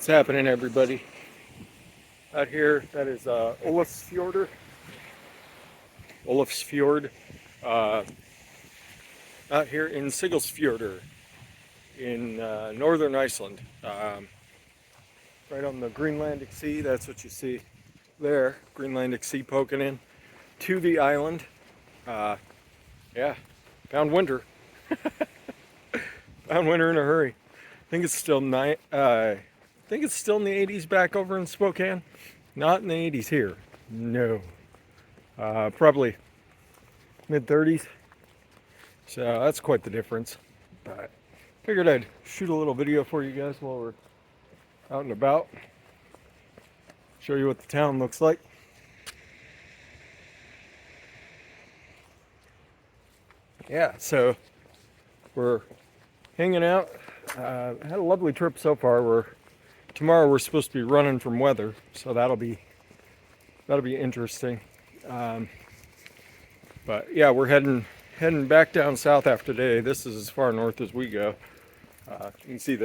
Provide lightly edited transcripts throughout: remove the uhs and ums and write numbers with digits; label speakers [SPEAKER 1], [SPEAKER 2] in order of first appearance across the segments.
[SPEAKER 1] What's happening, everybody? Out here, that is Olafsfjord, uh, out here in Siglufjörður in Northern Iceland, right on the Greenlandic Sea. That's what you see there, Greenlandic Sea poking in to the island. Uh, yeah, found winter. Found winter in a hurry. I think it's still I think it's still in the 80s back over in Spokane. Not in the 80s here. No. Probably mid 30s. So that's quite the difference. But figured I'd shoot a little video for you guys while we're out and about. Show you what the town looks like. Yeah, so we're hanging out. Had a lovely trip so far. Tomorrow we're supposed to be running from weather, so that'll be interesting. But yeah, we're heading back down south after today. This is as far north as we go. You can see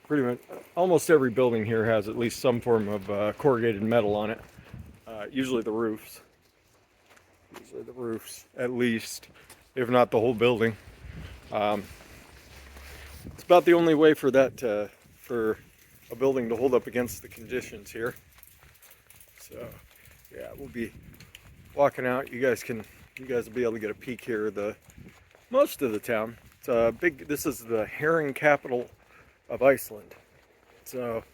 [SPEAKER 1] pretty much almost every building here has at least some form of corrugated metal on it. Usually the roofs. At least, if not the whole building. It's about the only way for for a building to hold up against the conditions here. So yeah, we'll be walking out. You guys will be able to get a peek here of most of the town. It's big. This is the herring capital of Iceland. So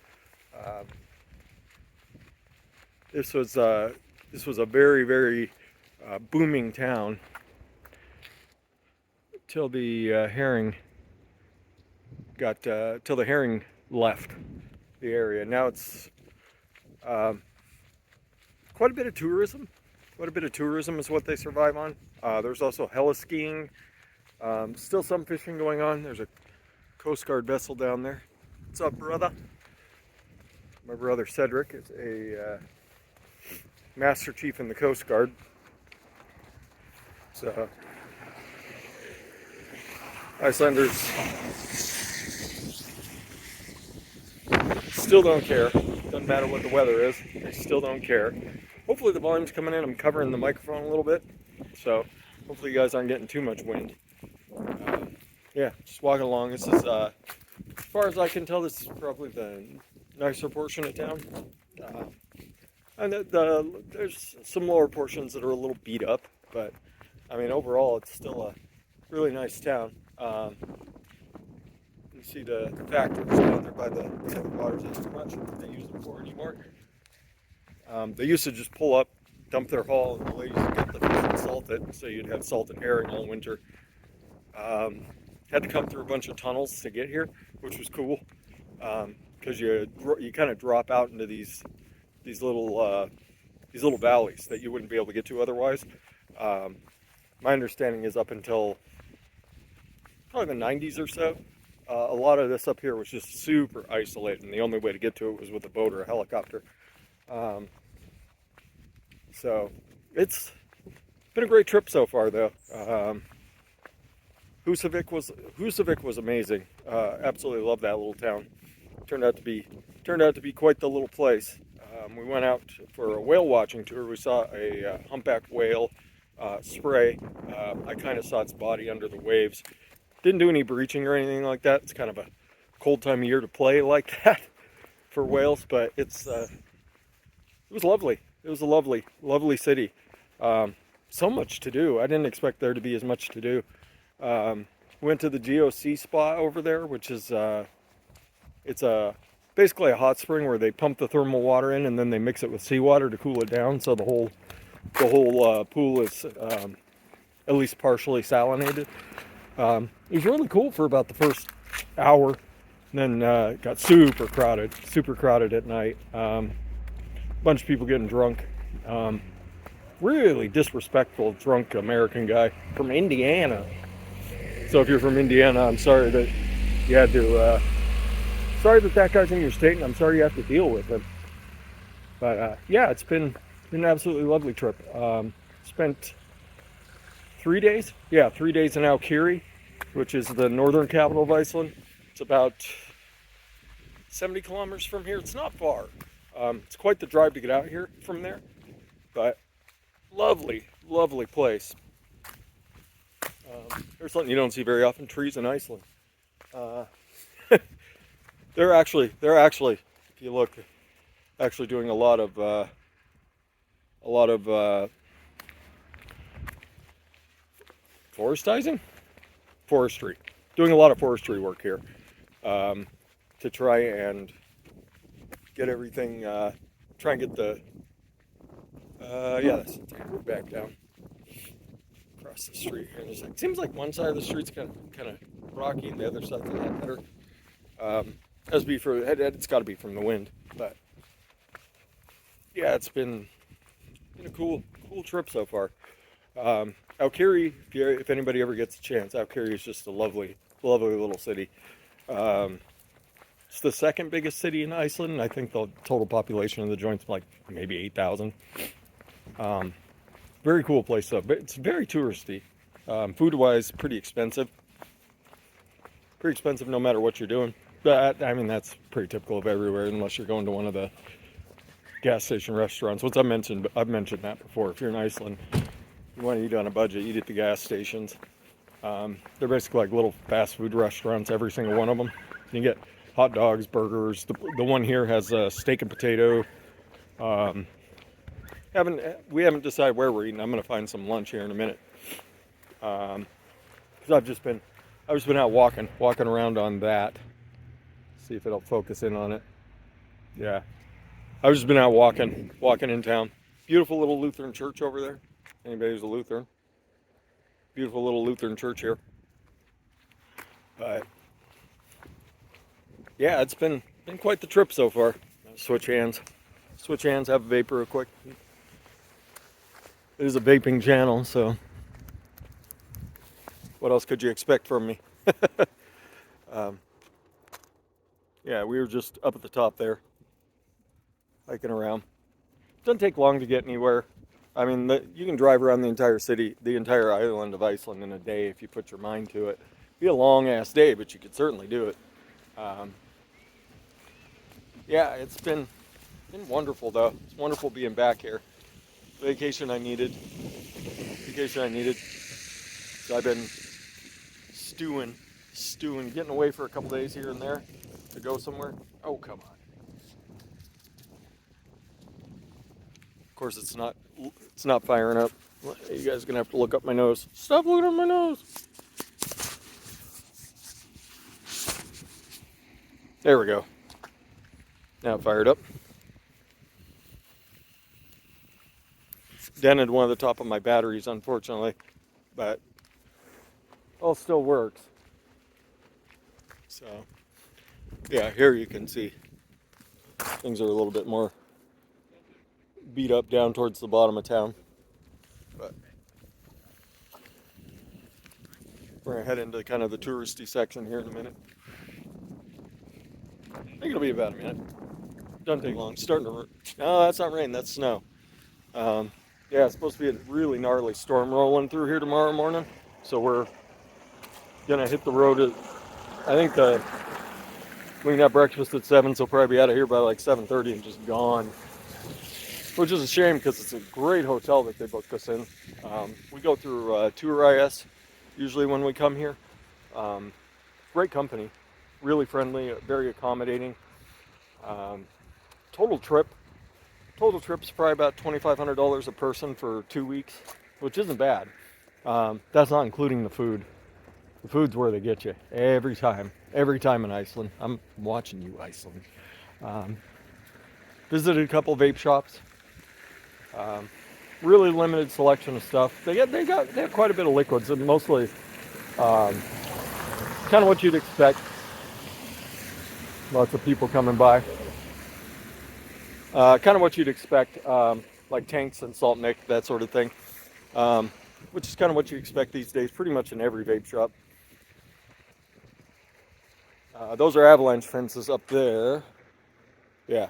[SPEAKER 1] this was a very, very booming town till the herring left the area. Now it's quite a bit of tourism. Quite a bit of tourism is what they survive on. There's also heli-skiing. Still some fishing going on. There's a Coast Guard vessel down there. What's up, brother? My brother Cedric is a Master Chief in the Coast Guard. So Icelanders still don't care. Doesn't matter what the weather is. They still don't care. Hopefully the volume's coming in. I'm covering the microphone a little bit, so hopefully you guys aren't getting too much wind. Yeah, just walking along. This is, as far as I can tell, this is probably the nicer portion of town. And there's some lower portions that are a little beat up, but I mean overall it's still a really nice town. You see the factories down there by the waters. That's too much. They use them for anymore. They used to just pull up, dump their haul, and the ladies would get the fish and salt it, so you'd have salted herring all winter. Had to come through a bunch of tunnels to get here, which was cool, because you kind of drop out into these little valleys that you wouldn't be able to get to otherwise. My understanding is up until probably the 90s or so, a lot of this up here was just super isolated, and the only way to get to it was with a boat or a helicopter. So it's been a great trip so far, though. Husavik was amazing. Absolutely love that little town. Turned out to be quite the little place. We went out for a whale watching tour. We saw a humpback whale spray. I kind of saw its body under the waves. Didn't do any breaching or anything like that. It's kind of a cold time of year to play like that for whales, but it was lovely. It was a lovely city. So much to do. I didn't expect there to be as much to do. Went to the GOC spa over there, which is it's basically a hot spring where they pump the thermal water in and then they mix it with seawater to cool it down. So the whole pool is at least partially salinated. It was really cool for about the first hour, and then it got super crowded at night. Bunch of people getting drunk. Really disrespectful, drunk American guy from Indiana. So if you're from Indiana, I'm sorry that you had to, sorry that guy's in your state, and I'm sorry you have to deal with him. But yeah, it's been an absolutely lovely trip. Spent 3 days? Yeah, 3 days in Aukeyri, which is the northern capital of Iceland. It's about 70 kilometers from here. It's not far. It's quite the drive to get out here from there, but lovely, lovely place. There's something you don't see very often: trees in Iceland. They're actually, if you look, actually doing a lot of forestry, doing a lot of forestry work here, to try and get everything, try and get the, that's it, back down across the street here. It seems like one side of the street's kind of rocky and the other side's a lot better. It's got to be from the wind, but yeah, it's been a cool trip so far. Alkiri, if anybody ever gets a chance, Alkiri is just a lovely little city. It's the second biggest city in Iceland. I think the total population of the joint's like maybe 8,000. Very cool place though, but it's very touristy. Food-wise, pretty expensive. Pretty expensive no matter what you're doing. But I mean, that's pretty typical of everywhere, unless you're going to one of the gas station restaurants. I've mentioned that before. If you're in Iceland, you want to eat on a budget, eat at the gas stations. They're basically like little fast food restaurants, every single one of them. You get hot dogs, burgers. The one here has steak and potato. We haven't decided where we're eating. I'm going to find some lunch here in a minute. Because I've just been out walking around on that. See if it'll focus in on it. Yeah, I've just been out walking in town. Beautiful little Lutheran church over there. Anybody who's a Lutheran. Beautiful little Lutheran church here. But yeah, it's been quite the trip so far. Switch hands, have a vapor real quick. It is a vaping channel, so what else could you expect from me? Yeah, we were just up at the top there, hiking around. Doesn't take long to get anywhere. I mean, you can drive around the entire city, the entire island of Iceland in a day if you put your mind to it. It'd be a long-ass day, but you could certainly do it. Yeah, it's been wonderful, though. It's wonderful being back here. Vacation I needed. So I've been stewing, getting away for a couple days here and there to go somewhere. Oh, come on. Of course, it's not firing up. You guys are gonna have to look up my nose. Stop looking at my nose. There we go. Now it fired up. Dented one of the top of my batteries, unfortunately, but all still works. So, yeah, here you can see things are a little bit more beat up down towards the bottom of town. But we're gonna head into kind of the touristy section here in a minute. I think it'll be about a minute. Doesn't take long. It's starting to. No, that's not rain. That's snow. Yeah, it's supposed to be a really gnarly storm rolling through here tomorrow morning. So we're gonna hit the road at, I think we can have breakfast at 7, so we'll probably be out of here by like 7:30 and just gone. Which is a shame because it's a great hotel that they booked us in. We go through Tour.is usually when we come here. Great company, really friendly, very accommodating. Total trip's probably about $2,500 a person for 2 weeks, which isn't bad. That's not including the food. The food's where they get you every time in Iceland. I'm watching you, Iceland. Visited a couple vape shops. Really limited selection of stuff. They have quite a bit of liquids, and mostly kind of what you'd expect. Lots of people coming by. Kind of what you'd expect, like tanks and salt nick, that sort of thing. Which is kind of what you expect these days, pretty much in every vape shop. Those are avalanche fences up there. Yeah,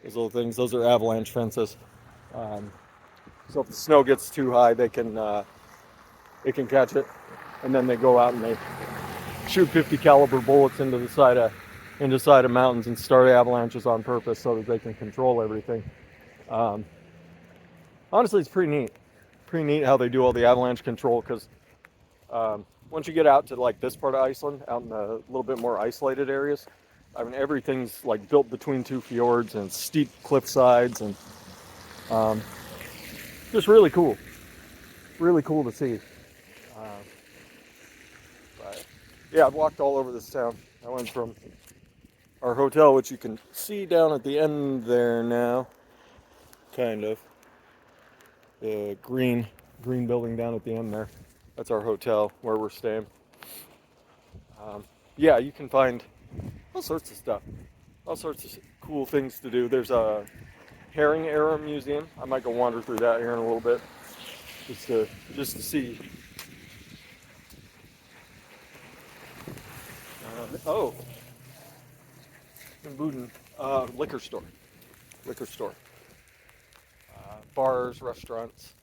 [SPEAKER 1] those little things. Those are avalanche fences. So if the snow gets too high, they can catch it, and then they go out and they shoot 50 caliber bullets into the side of into side of mountains and start avalanches on purpose so that they can control everything. Honestly, it's pretty neat. Pretty neat how they do all the avalanche control, because once you get out to like this part of Iceland, out in the little bit more isolated areas, I mean, everything's like built between two fjords and steep cliff sides, and just really cool. Really cool to see. But yeah, I've walked all over this town. I went from our hotel, which you can see down at the end there now, kind of. The green building down at the end there. That's our hotel where we're staying. Yeah, you can find all sorts of stuff, all sorts of cool things to do. There's a herring era museum. I might go wander through that here in a little bit, just to see. Oh, in Buden, liquor store, bars, restaurants,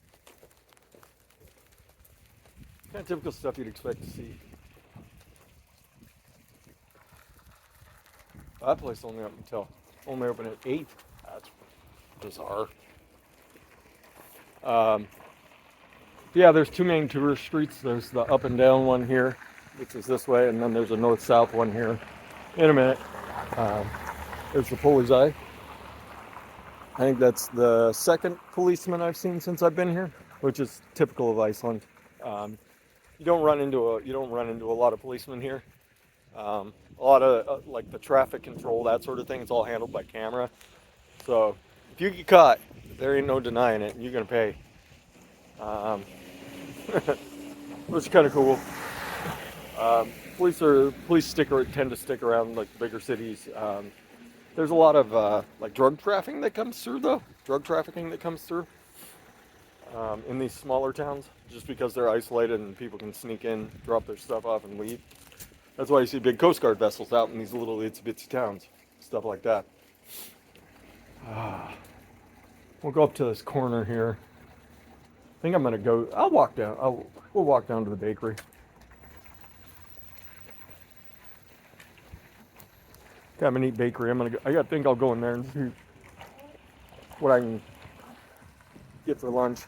[SPEAKER 1] kind of typical stuff you'd expect to see. That place only open at 8. That's bizarre. Yeah, there's two main tourist streets. There's the up and down one here, which is this way, and then there's a north-south one here. In a minute. There's the Polizei. I think that's the second policeman I've seen since I've been here, which is typical of Iceland. You don't run into a lot of policemen here. A lot of like the traffic control, that sort of thing, it's all handled by camera. So if you get caught, there ain't no denying it. You're gonna pay. Which is kind of cool. Police tend to stick around like the bigger cities. There's a lot of like drug trafficking that comes through in these smaller towns, just because they're isolated and people can sneak in, drop their stuff off, and leave. That's why you see big Coast Guard vessels out in these little itsy-bitsy towns, stuff like that. We'll go up to this corner here. I think I'm gonna go. I'll walk down. We'll walk down to the bakery. Got a neat bakery. I think I'll go in there and see what I can get for lunch.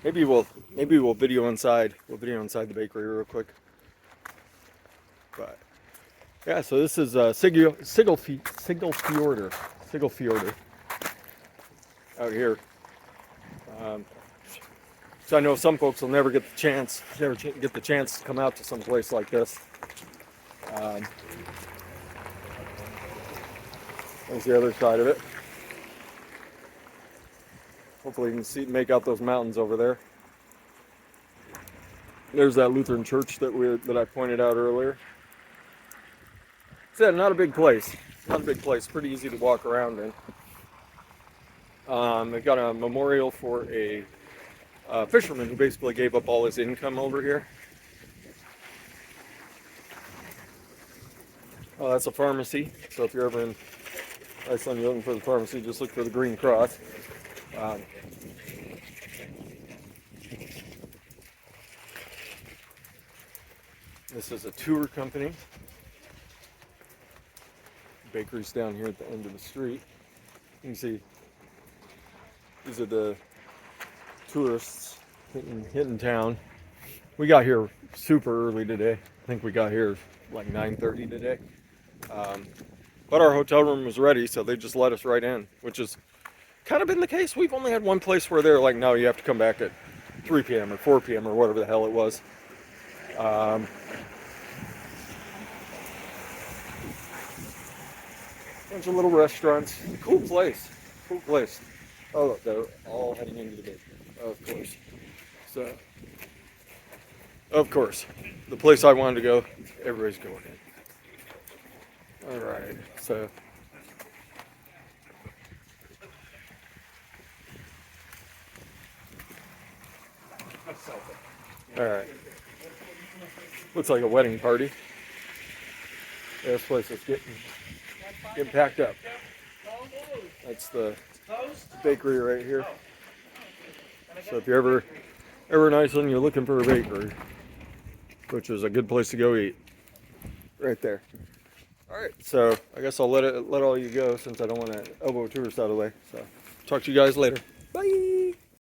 [SPEAKER 1] Maybe we'll video inside. We'll video inside the bakery real quick. But yeah, so this is Siglufjörður out here. So I know some folks will never get the chance to come out to some place like this. There's the other side of it. Hopefully you can make out those mountains over there. There's that Lutheran church that I pointed out earlier. It's not a big place. Pretty easy to walk around in. They've got a memorial for a fisherman who basically gave up all his income over here. Oh, that's a pharmacy. So if you're ever in Iceland, you're looking for the pharmacy, just look for the green cross. This is a tour company. Bakery's down here at the end of the street. You can see these are the tourists hitting town. We got here super early today. I think we got here like 9:30 today. But our hotel room was ready, so they just let us right in, which has kind of been the case. We've only had one place where they're like, no, you have to come back at 3 p.m. or 4 p.m. or whatever the hell it was. Bunch of little restaurants. Cool place. Oh, look, they're all heading into the bakery. Of course. So, of course, the place I wanted to go, everybody's going in. All right, so. All right. Looks like a wedding party. Yeah, this place is getting packed up. That's the bakery right here. So if you're ever in Iceland, you're looking for a bakery, which is a good place to go eat. Right there. All right, so I guess I'll let all you go since I don't want to elbow tourists out of the way. So talk to you guys later. Bye.